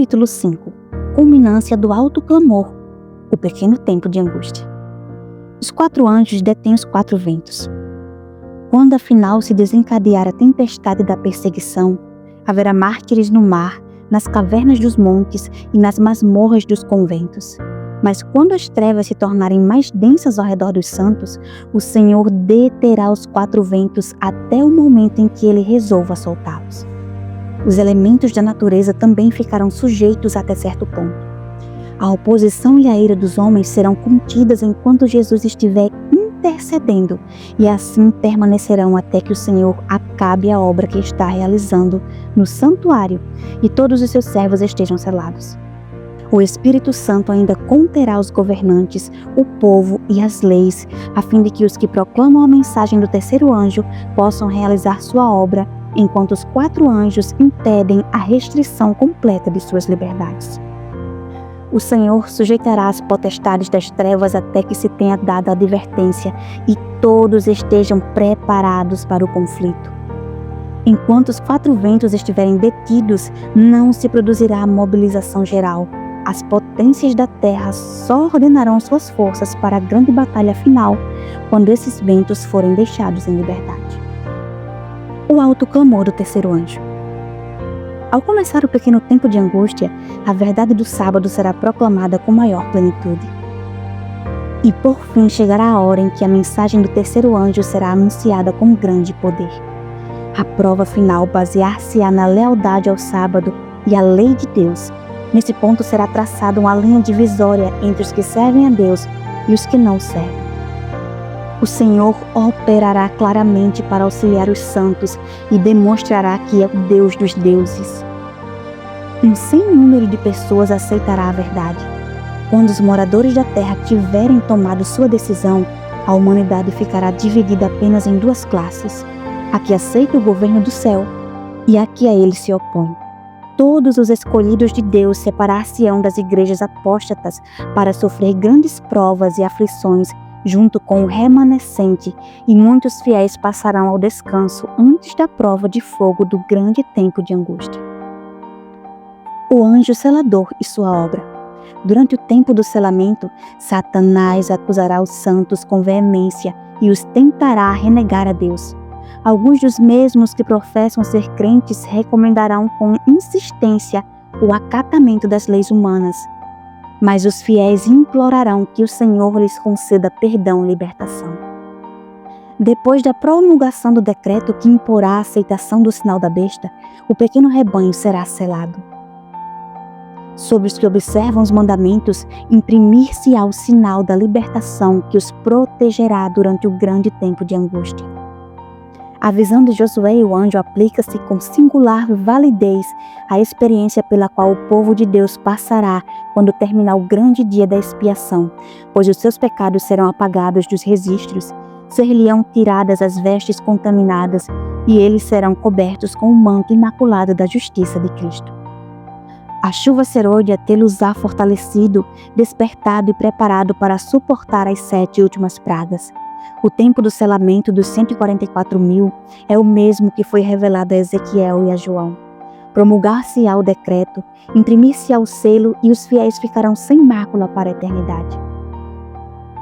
capítulo 5, culminância do alto clamor, o pequeno tempo de angústia. Os 4 anjos detêm os 4 ventos. Quando afinal se desencadear a tempestade da perseguição, haverá mártires no mar, nas cavernas dos montes e nas masmorras dos conventos. Mas quando as trevas se tornarem mais densas ao redor dos santos, o Senhor deterá os 4 ventos até o momento em que Ele resolva soltá-los. Os elementos da natureza também ficarão sujeitos até certo ponto. A oposição e a ira dos homens serão contidas enquanto Jesus estiver intercedendo, e assim permanecerão até que o Senhor acabe a obra que está realizando no santuário e todos os seus servos estejam selados. O Espírito Santo ainda conterá os governantes, o povo e as leis, a fim de que os que proclamam a mensagem do terceiro anjo possam realizar sua obra, enquanto os 4 anjos impedem a restrição completa de suas liberdades. O Senhor sujeitará as potestades das trevas até que se tenha dado a advertência e todos estejam preparados para o conflito. Enquanto os 4 ventos estiverem detidos, não se produzirá a mobilização geral. As potências da terra só ordenarão suas forças para a grande batalha final, quando esses ventos forem deixados em liberdade. O alto clamor do terceiro anjo. Ao começar o pequeno tempo de angústia, a verdade do sábado será proclamada com maior plenitude. E por fim chegará a hora em que a mensagem do terceiro anjo será anunciada com grande poder. A prova final basear-se-á na lealdade ao sábado e à lei de Deus. Nesse ponto será traçada uma linha divisória entre os que servem a Deus e os que não servem. O Senhor operará claramente para auxiliar os santos e demonstrará que é o Deus dos deuses. Um sem número de pessoas aceitará a verdade. Quando os moradores da terra tiverem tomado sua decisão, a humanidade ficará dividida apenas em 2 classes: a que aceita o governo do céu e a que a ele se opõe. Todos os escolhidos de Deus separar-se-ão das igrejas apóstatas para sofrer grandes provas e aflições junto com o remanescente, e muitos fiéis passarão ao descanso antes da prova de fogo do grande tempo de angústia. O anjo selador e sua obra. Durante o tempo do selamento, Satanás acusará os santos com veemência e os tentará a renegar a Deus. Alguns dos mesmos que professam ser crentes recomendarão com insistência o acatamento das leis humanas, mas os fiéis implorarão que o Senhor lhes conceda perdão e libertação. Depois da promulgação do decreto que imporá a aceitação do sinal da besta, o pequeno rebanho será selado. Sobre os que observam os mandamentos, imprimir-se-á o sinal da libertação que os protegerá durante o grande tempo de angústia. A visão de Josué e o anjo aplica-se com singular validez à experiência pela qual o povo de Deus passará quando terminar o grande dia da expiação, pois os seus pecados serão apagados dos registros, ser-lhe-ão tiradas as vestes contaminadas e eles serão cobertos com o manto imaculado da justiça de Cristo. A chuva serôdia tê-los-á fortalecido, despertado e preparado para suportar as 7 últimas pragas. O tempo do selamento dos 144.000 é o mesmo que foi revelado a Ezequiel e a João. Promulgar-se-á o decreto, imprimir-se-á o selo e os fiéis ficarão sem mácula para a eternidade.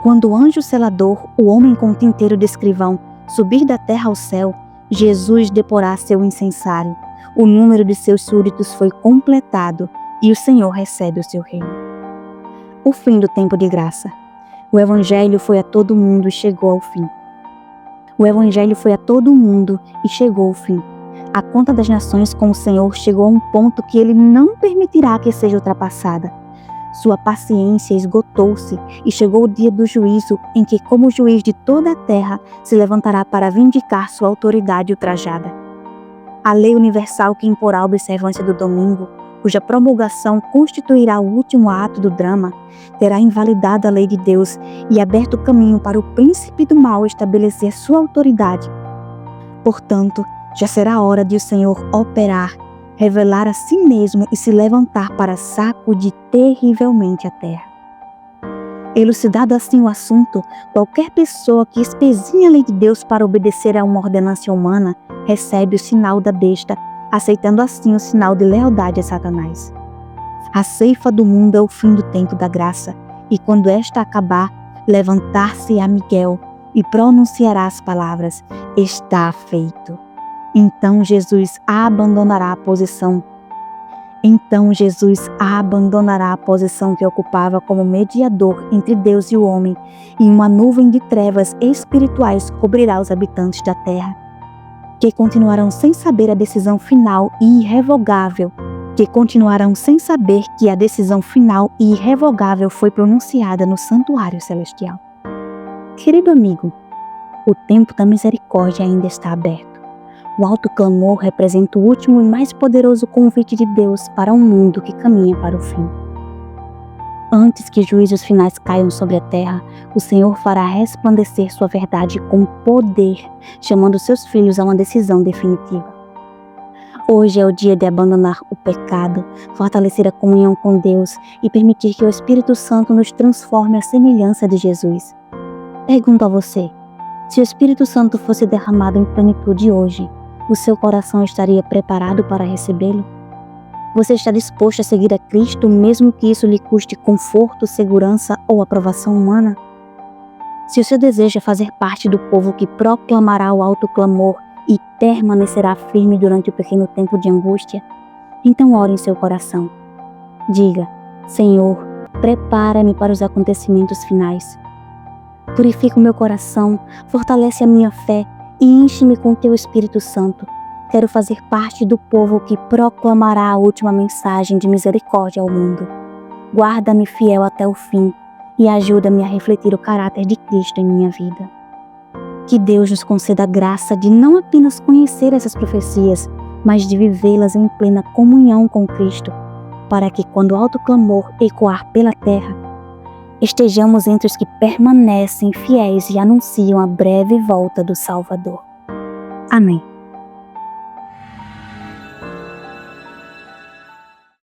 Quando o anjo selador, o homem com o tinteiro de escrivão, subir da terra ao céu, Jesus deporá seu incensário. O número de seus súditos foi completado e o Senhor recebe o seu reino. O fim do tempo de graça. O Evangelho foi a todo mundo e chegou ao fim. O Evangelho foi a todo mundo e chegou ao fim. A conta das nações com o Senhor chegou a um ponto que Ele não permitirá que seja ultrapassada. Sua paciência esgotou-se e chegou o dia do juízo em que, como juiz de toda a terra, se levantará para vindicar sua autoridade ultrajada. A lei universal que imporá a observância do domingo, cuja promulgação constituirá o último ato do drama, terá invalidado a lei de Deus e aberto o caminho para o príncipe do mal estabelecer sua autoridade. Portanto, já será hora de o Senhor operar, revelar a si mesmo e se levantar para sacudir terrivelmente a terra. Elucidado assim o assunto, qualquer pessoa que espezinha a lei de Deus para obedecer a uma ordenança humana recebe o sinal da besta, aceitando assim o sinal de lealdade a Satanás. A ceifa do mundo é o fim do tempo da graça, e quando esta acabar, levantar-se-á Miguel e pronunciará as palavras: está feito. Então Jesus abandonará a posição que ocupava como mediador entre Deus e o homem, e uma nuvem de trevas espirituais cobrirá os habitantes da terra, que continuarão sem saber a decisão final e irrevogável, foi pronunciada no santuário celestial. Querido amigo, o tempo da misericórdia ainda está aberto. O alto clamor representa o último e mais poderoso convite de Deus para um mundo que caminha para o fim. Antes que juízos finais caiam sobre a terra, o Senhor fará resplandecer sua verdade com poder, chamando seus filhos a uma decisão definitiva. Hoje é o dia de abandonar o pecado, fortalecer a comunhão com Deus e permitir que o Espírito Santo nos transforme à semelhança de Jesus. Pergunto a você, se o Espírito Santo fosse derramado em plenitude hoje, o seu coração estaria preparado para recebê-lo? Você está disposto a seguir a Cristo, mesmo que isso lhe custe conforto, segurança ou aprovação humana? Se o seu desejo é fazer parte do povo que proclamará o alto clamor e permanecerá firme durante o pequeno tempo de angústia, então ore em seu coração. Diga: Senhor, prepara-me para os acontecimentos finais. Purifica o meu coração, fortalece a minha fé e enche-me com teu Espírito Santo. Quero fazer parte do povo que proclamará a última mensagem de misericórdia ao mundo. Guarda-me fiel até o fim e ajuda-me a refletir o caráter de Cristo em minha vida. Que Deus nos conceda a graça de não apenas conhecer essas profecias, mas de vivê-las em plena comunhão com Cristo, para que, quando o alto clamor ecoar pela terra, estejamos entre os que permanecem fiéis e anunciam a breve volta do Salvador. Amém.